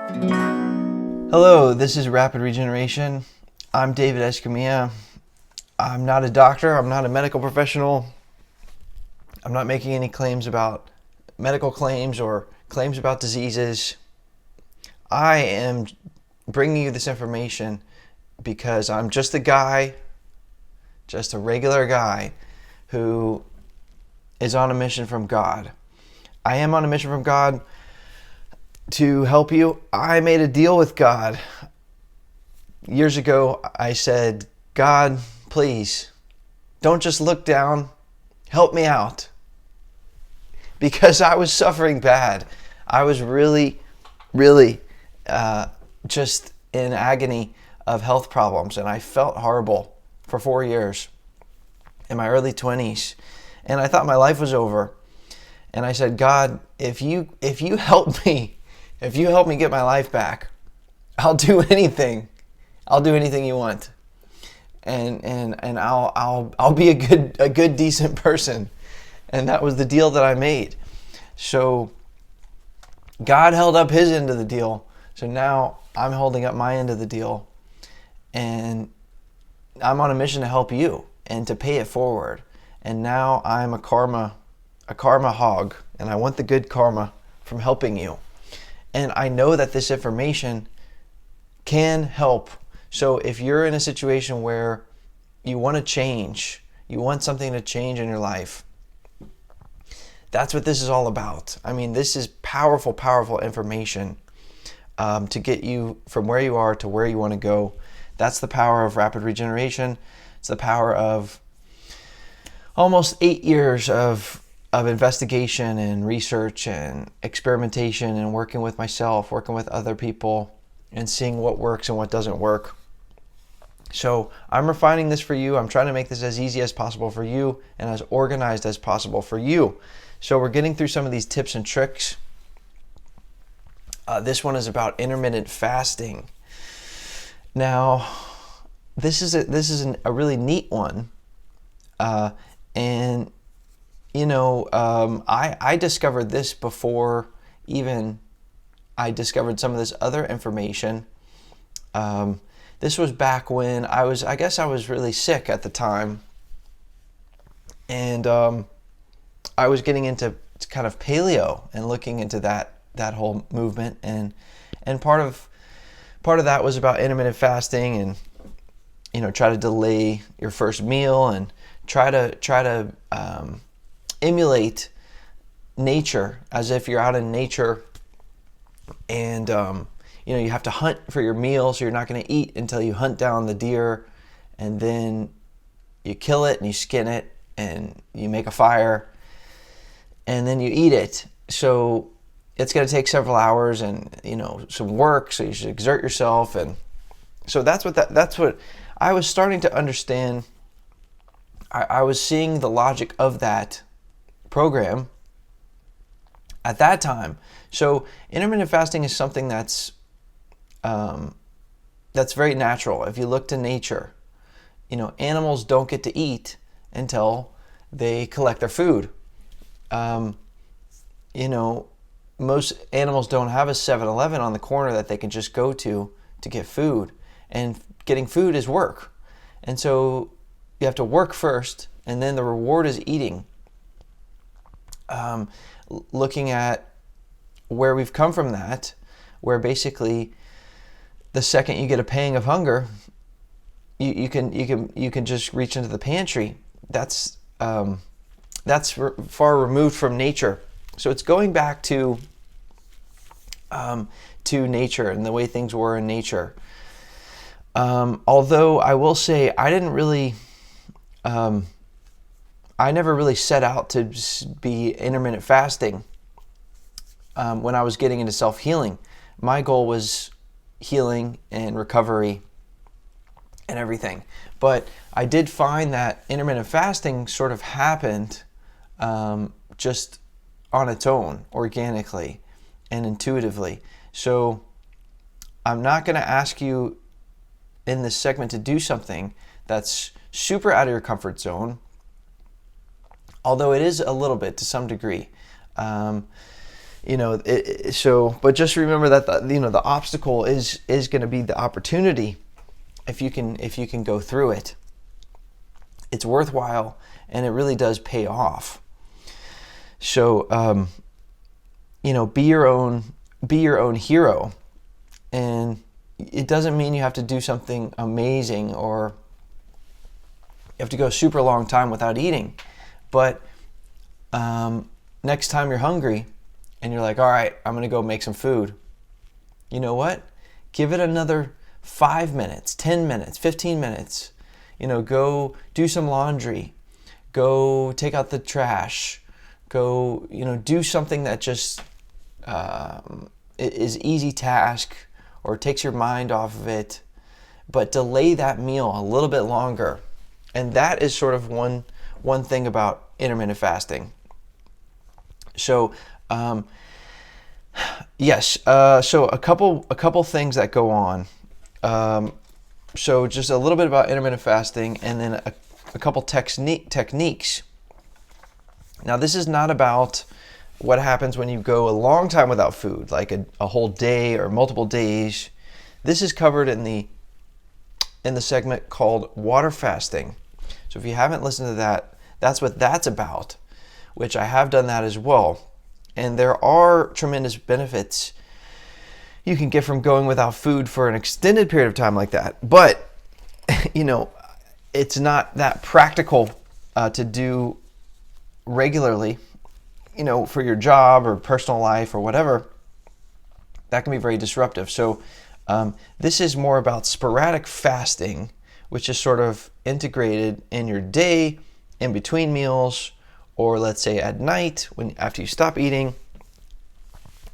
Hello, this is Rapid Regeneration. I'm David Escamilla. I'm not a doctor. I'm not a medical professional. I'm not making any claims about medical claims or claims about diseases. I am bringing you this information because I'm just a guy, just a regular guy who is on a mission from God. I am on a mission from God to help you. I made a deal with God. Years ago, I said, God, please, don't just look down. Help me out. Because I was suffering bad. I was really just in agony of health problems. And I felt horrible for 4 years in my early 20s. And I thought my life was over. And I said, God, if you help me, if you help me get my life back, I'll do anything. I'll do anything you want. And I'll be a good decent person. And that was the deal that I made. So God held up his end of the deal. So now I'm holding up my end of the deal. And I'm on a mission to help you and to pay it forward. And now I'm a karma hog, and I want the good karma from helping you. And I know that this information can help. So if you're in a situation where you want to change, you want something to change in your life, that's what this is all about. I mean, this is powerful, powerful information to get you from where you are to where you want to go. That's the power of rapid regeneration. It's the power of almost 8 years of investigation and research and experimentation and working with myself, working with other people, and seeing what works and what doesn't work. So I'm refining this for you. I'm trying to make this as easy as possible for you and as organized as possible for you. So we're getting through some of these tips and tricks. This one is about intermittent fasting. Now, this is a really neat one, and you know, I discovered this before even I discovered some of this other information. This was back when I guess I was really sick at the time, and I was getting into kind of paleo and looking into that whole movement, and part of that was about intermittent fasting, and you know, try to delay your first meal and try to emulate nature as if you're out in nature, and you know, you have to hunt for your meal, so you're not going to eat until you hunt down the deer, and then you kill it and you skin it and you make a fire and then you eat it. So it's going to take several hours and, you know, some work, so you should exert yourself. And so that's what I was starting to understand. I was seeing the logic of that program at that time. So intermittent fasting is something that's very natural. If you look to nature, you know, animals don't get to eat until they collect their food. You know, most animals don't have a 7-Eleven on the corner that they can just go to get food, and getting food is work. And so you have to work first, and then the reward is eating. Looking at where we've come from that, where basically the second you get a pang of hunger, you can just reach into the pantry. That's far removed from nature. So it's going back to nature and the way things were in nature. Although I will say I never really set out to be intermittent fasting. When I was getting into self-healing, my goal was healing and recovery and everything. But I did find that intermittent fasting sort of happened just on its own, organically and intuitively. So I'm not going to ask you in this segment to do something that's super out of your comfort zone, although it is a little bit to some degree. But just remember that the obstacle is going to be the opportunity. If you can go through it, it's worthwhile, and it really does pay off. So be your own hero, and it doesn't mean you have to do something amazing or you have to go a super long time without eating. But next time you're hungry and you're like, all right, I'm going to go make some food. You know what? Give it another 5 minutes, 10 minutes, 15 minutes. Go do some laundry. Go take out the trash. Go, do something that just is easy task or takes your mind off of it. But delay that meal a little bit longer. And that is sort of one thing about intermittent fasting. So, yes. So a couple things that go on. So just a little bit about intermittent fasting, and then a couple techniques. Now, this is not about what happens when you go a long time without food, like a whole day or multiple days. This is covered in the segment called water fasting. So if you haven't listened to that, that's what that's about, which I have done that as well. And there are tremendous benefits you can get from going without food for an extended period of time like that. But, it's not that practical to do regularly, for your job or personal life or whatever. That can be very disruptive. So this is more about sporadic fasting, which is sort of integrated in your day, in between meals, or let's say at night after you stop eating.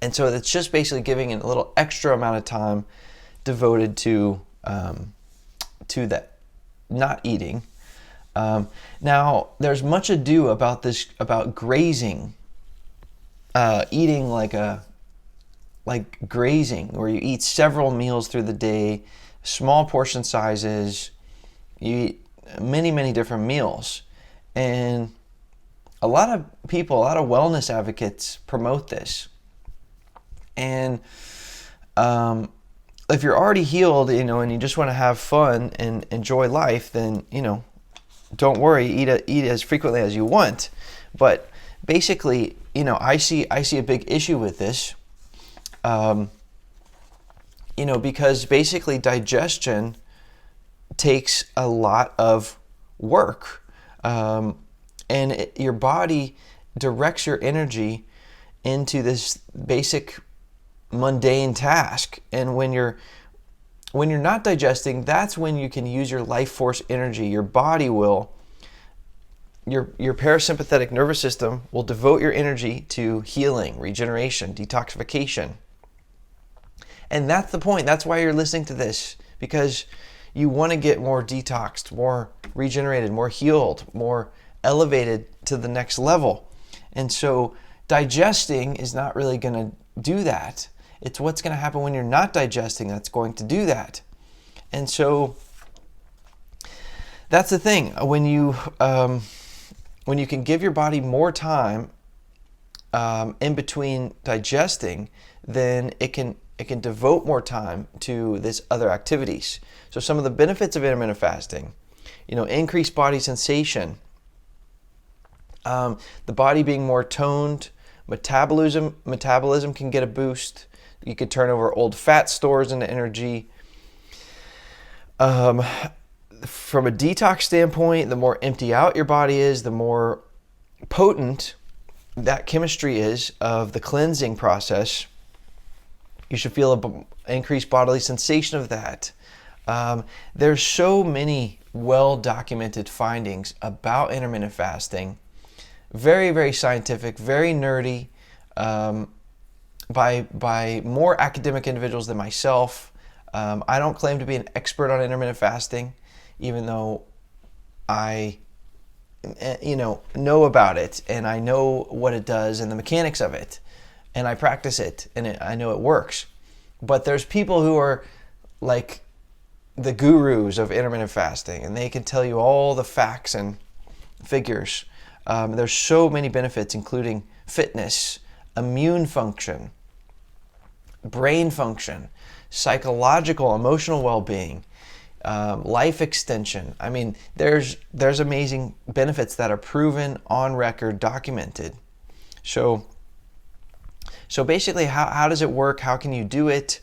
And so it's just basically giving it a little extra amount of time devoted to that not eating. Now, there's much ado about this, about grazing, eating like grazing, where you eat several meals through the day, small portion sizes. You eat many, many different meals. And a lot of people, a lot of wellness advocates promote this. And if you're already healed, and you just want to have fun and enjoy life, then, don't worry, eat as frequently as you want. But basically, I see a big issue with this, because basically digestion takes a lot of work, and your body directs your energy into this basic mundane task. And when you're not digesting, that's when you can use your life force energy. Your body will, your parasympathetic nervous system will devote your energy to healing, regeneration, detoxification. And that's the point. That's why you're listening to this, because you want to get more detoxed, more regenerated, more healed, more elevated to the next level. And so digesting is not really going to do that. It's what's going to happen when you're not digesting that's going to do that. And so that's the thing. When you can give your body more time in between digesting, then it can devote more time to this other activities. So some of the benefits of intermittent fasting, increased body sensation, the body being more toned, metabolism can get a boost. You could turn over old fat stores into energy. From a detox standpoint, the more empty out your body is, the more potent that chemistry is of the cleansing process. You should feel an increased bodily sensation of that. There's so many well-documented findings about intermittent fasting. Very, very scientific, very nerdy, by more academic individuals than myself. I don't claim to be an expert on intermittent fasting, even though I know about it, and I know what it does and the mechanics of it, and I practice it, and I know it works. But there's people who are like the gurus of intermittent fasting, and they can tell you all the facts and figures. There's so many benefits, including fitness, immune function, brain function, psychological, emotional well-being, life extension. I mean, there's amazing benefits that are proven, on record, documented. So basically, how does it work? How can you do it?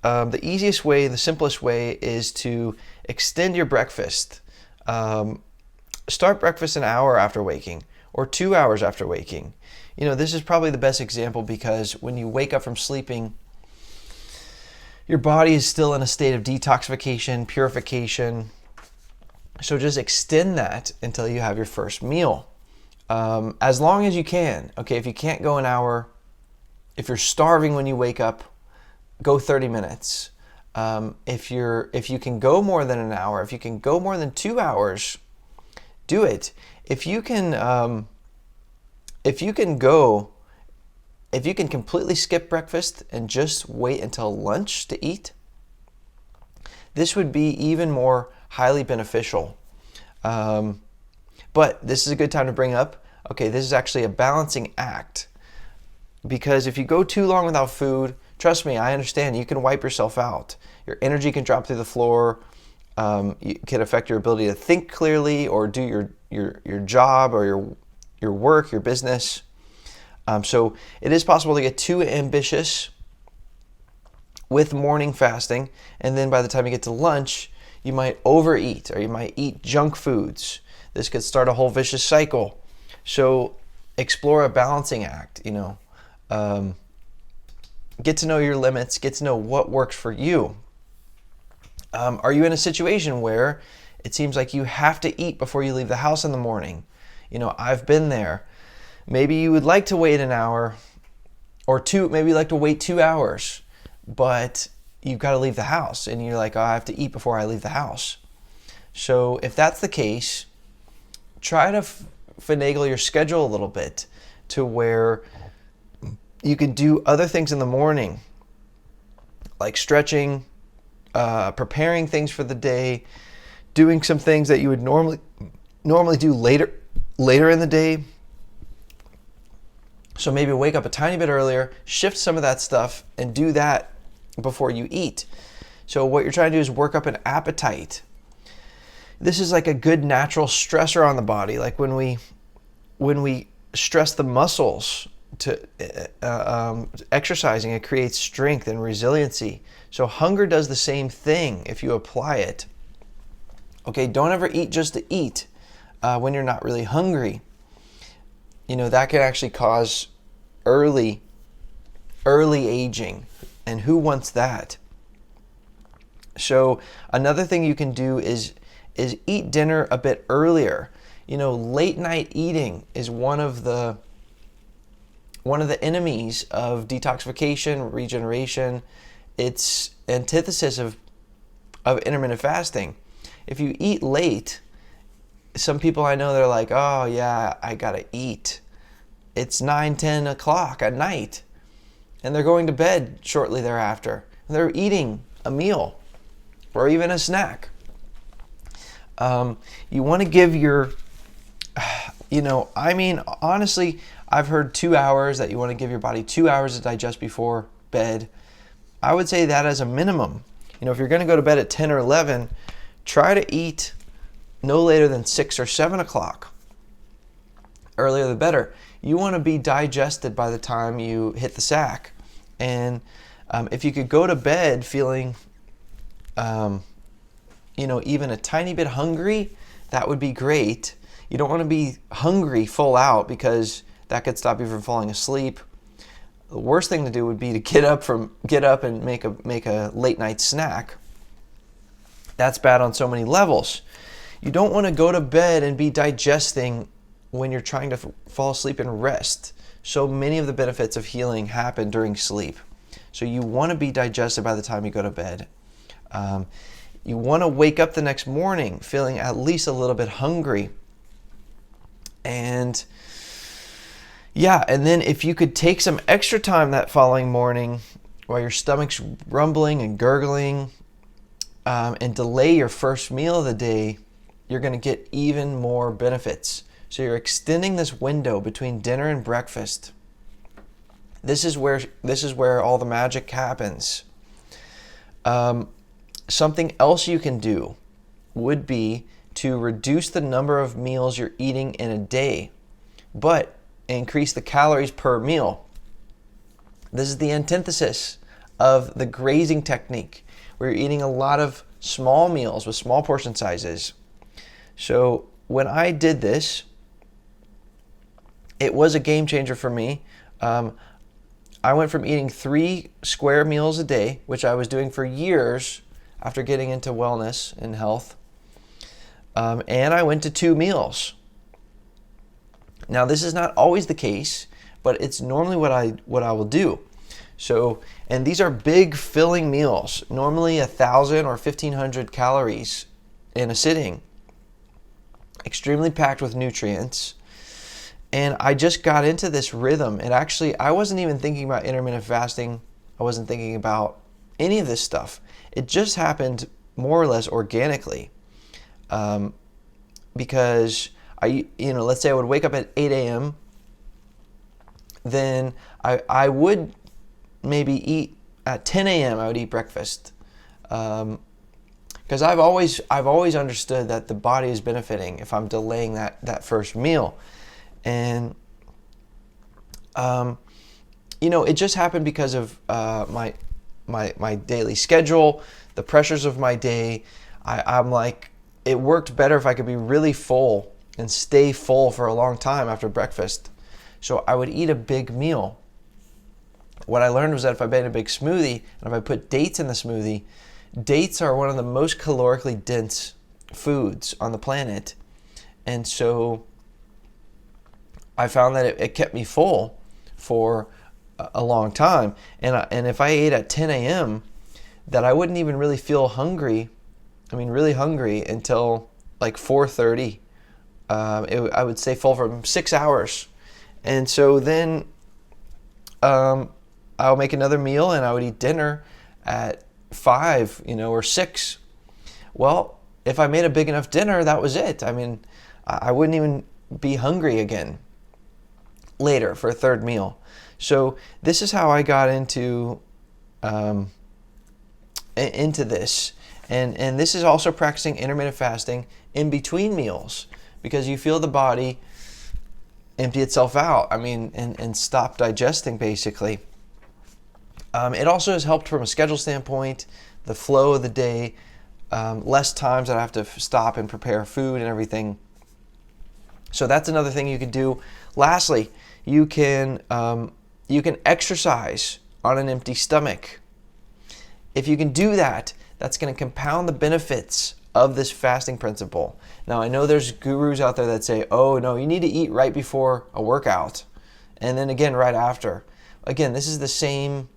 The easiest way, the simplest way, is to extend your breakfast. Start breakfast an hour after waking, or 2 hours after waking. This is probably the best example because when you wake up from sleeping, your body is still in a state of detoxification, purification. So just extend that until you have your first meal, as long as you can. Okay, if you can't go an hour, if you're starving when you wake up, go 30 minutes. If you can go more than an hour, if you can go more than 2 hours, do it. If you can completely skip breakfast and just wait until lunch to eat, this would be even more highly beneficial. But this is a good time to bring up, okay, this is actually a balancing act. Because if you go too long without food, trust me, I understand, you can wipe yourself out. Your energy can drop through the floor. It can affect your ability to think clearly or do your job or your work, your business. So it is possible to get too ambitious with morning fasting, and then by the time you get to lunch, you might overeat or you might eat junk foods. This could start a whole vicious cycle. So explore a balancing act, get to know your limits, get to know what works for you. Are you in a situation where it seems like you have to eat before you leave the house in the morning? I've been there. Maybe you would like to wait an hour or two, maybe you'd like to wait 2 hours, but you've got to leave the house and you're like, oh, I have to eat before I leave the house. So if that's the case, try to finagle your schedule a little bit to where you can do other things in the morning, like stretching, preparing things for the day, doing some things that you would normally do later in the day. So maybe wake up a tiny bit earlier, shift some of that stuff, and do that before you eat. So what you're trying to do is work up an appetite. This is like a good natural stressor on the body. Like when we stress the muscles to exercising, it creates strength and resiliency. So hunger does the same thing if you apply it. Okay, don't ever eat just to eat when you're not really hungry. That can actually cause early aging, and who wants that? So another thing you can do is eat dinner a bit earlier. Late night eating is one of the enemies of detoxification, regeneration. It's antithesis of intermittent fasting. If you eat late, some people I know, they're like, oh yeah, I gotta eat. It's 9-10 o'clock at night, and they're going to bed shortly thereafter. They're eating a meal or even a snack. You want to give honestly, I've heard 2 hours, that you want to give your body 2 hours to digest before bed. I would say that as a minimum. If you're going to go to bed at 10 or 11, try to eat no later than 6 or 7 o'clock. Earlier the better. You want to be digested by the time you hit the sack. And if you could go to bed feeling, even a tiny bit hungry, that would be great. You don't want to be hungry full out because that could stop you from falling asleep. The worst thing to do would be to get up and make a late night snack. That's bad on so many levels. You don't want to go to bed and be digesting when you're trying to fall asleep and rest. So many of the benefits of healing happen during sleep. So you want to be digested by the time you go to bed. You want to wake up the next morning feeling at least a little bit hungry. And then if you could take some extra time that following morning while your stomach's rumbling and gurgling, and delay your first meal of the day, you're going to get even more benefits. So you're extending this window between dinner and breakfast. This is where all the magic happens. Something else you can do would be to reduce the number of meals you're eating in a day, but increase the calories per meal. This is the antithesis of the grazing technique, where you're eating a lot of small meals with small portion sizes. So when I did this, it was a game changer for me. I went from eating 3 square meals a day, which I was doing for years after getting into wellness and health, and I went to 2 meals. Now, this is not always the case, but it's normally what I will do. So, and these are big filling meals, normally 1,000 or 1,500 calories in a sitting, extremely packed with nutrients. And I just got into this rhythm. And actually, I wasn't even thinking about intermittent fasting. I wasn't thinking about any of this stuff. It just happened more or less organically. Because let's say I would wake up at 8 a.m. Then I would maybe eat at 10 a.m. I would eat breakfast. Because I've always understood that the body is benefiting if I'm delaying that first meal. And it just happened because of my daily schedule, the pressures of my day. I'm like, it worked better if I could be really full and stay full for a long time after breakfast. So I would eat a big meal. What I learned was that if I made a big smoothie and if I put dates in the smoothie, dates are one of the most calorically dense foods on the planet. And so I found that it kept me full for a long time. And if I ate at 10 a.m., that I wouldn't even really feel hungry. Really hungry until like 4:30. I would stay full for 6 hours. And so then I'll make another meal and I would eat dinner at 5, or 6. Well, if I made a big enough dinner, that was it. I wouldn't even be hungry again later for a third meal. So this is how I got into this. And this is also practicing intermittent fasting in between meals, because you feel the body empty itself out, and stop digesting, basically. It also has helped from a schedule standpoint, the flow of the day, less times that I have to stop and prepare food and everything. So that's another thing you can do. Lastly, you can exercise on an empty stomach. If you can do that, that's going to compound the benefits of this fasting principle. Now, I know there's gurus out there that say, oh, no, you need to eat right before a workout and then again right after. Again, this is the same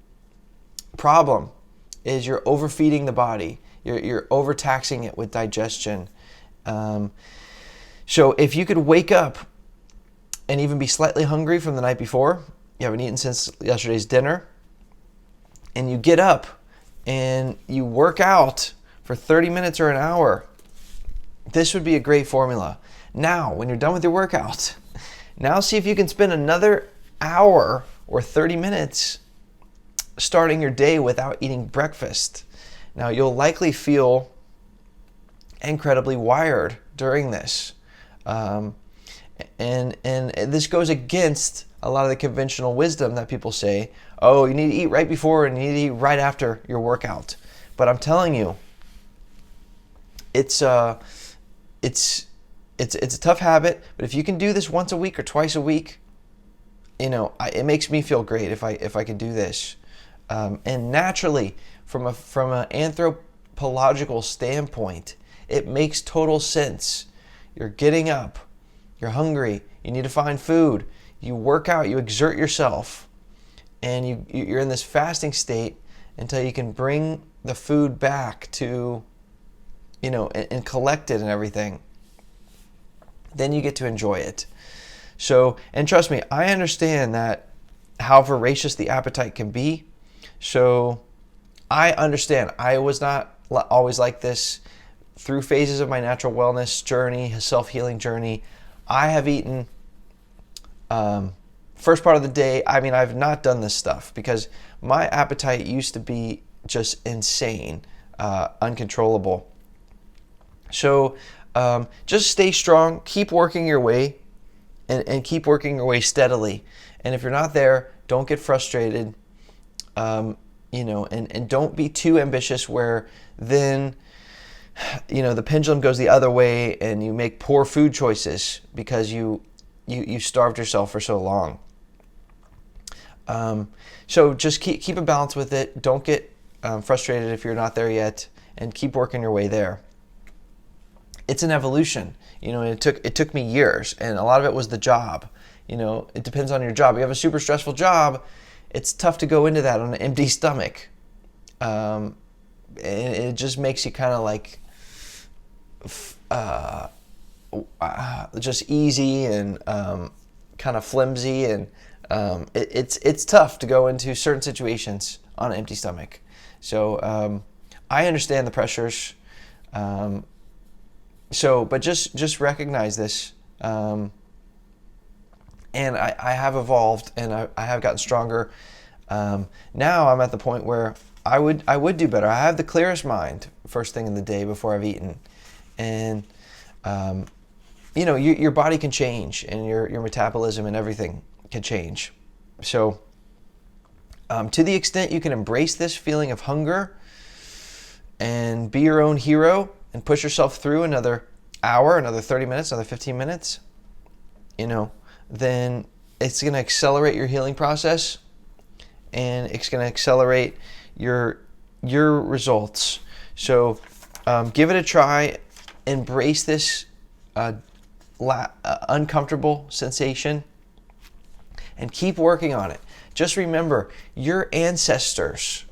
problem, is you're overfeeding the body. You're overtaxing it with digestion. So if you could wake up and even be slightly hungry from the night before, you haven't eaten since yesterday's dinner, and you get up and you work out for 30 minutes or an hour, this would be a great formula. Now, when you're done with your workout, now see if you can spend another hour or 30 minutes starting your day without eating breakfast. Now, you'll likely feel incredibly wired during this. And this goes against a lot of the conventional wisdom that people say, oh, you need to eat right before and you need to eat right after your workout. But I'm telling you, it's a tough habit. But if you can do this once a week or twice a week, it makes me feel great if I can do this. And naturally, from an anthropological standpoint, it makes total sense. You're getting up, you're hungry, you need to find food, you work out, you exert yourself, and you're in this fasting state until you can bring the food back to, and collect it and everything. Then you get to enjoy it. So, and trust me, I understand that how voracious the appetite can be. So I understand. I was not always like this. Through phases of my natural wellness journey, self-healing journey, I have eaten first part of the day, I mean, I've not done this stuff because my appetite used to be just insane, uncontrollable. So just stay strong, keep working your way, and keep working your way steadily. And if you're not there, don't get frustrated, and don't be too ambitious where then, the pendulum goes the other way and you make poor food choices because you starved yourself for so long. So just keep a balance with it. Don't get frustrated if you're not there yet, and keep working your way there. It's an evolution, and it took me years, and a lot of it was the job. It depends on your job. You have a super stressful job, it's tough to go into that on an empty stomach. And it just makes you kind of like just easy and kind of flimsy, and it's tough to go into certain situations on an empty stomach. So I understand the pressures. But just recognize this. And I have evolved, and I have gotten stronger. Now I'm at the point where I would do better. I have the clearest mind first thing in the day before I've eaten. And your body can change, and your metabolism and everything can change. So to the extent you can embrace this feeling of hunger and be your own hero and push yourself through another hour, another 30 minutes, another 15 minutes, then it's going to accelerate your healing process, and it's going to accelerate your results. So give it a try. Embrace this uncomfortable sensation and keep working on it. Just remember, your ancestors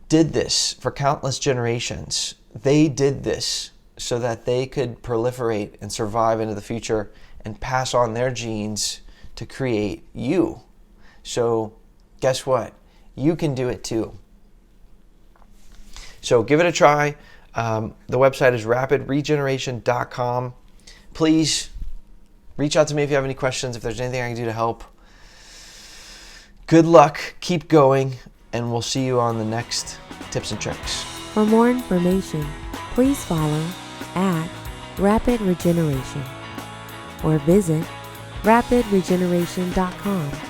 did this for countless generations. They did this so that they could proliferate and survive into the future and pass on their genes to create you. So guess what? You can do it too. So give it a try. The website is rapidregeneration.com. Please reach out to me if you have any questions, if there's anything I can do to help. Good luck, keep going, and we'll see you on the next tips and tricks. For more information, please follow @Rapid Regeneration or visit rapidregeneration.com.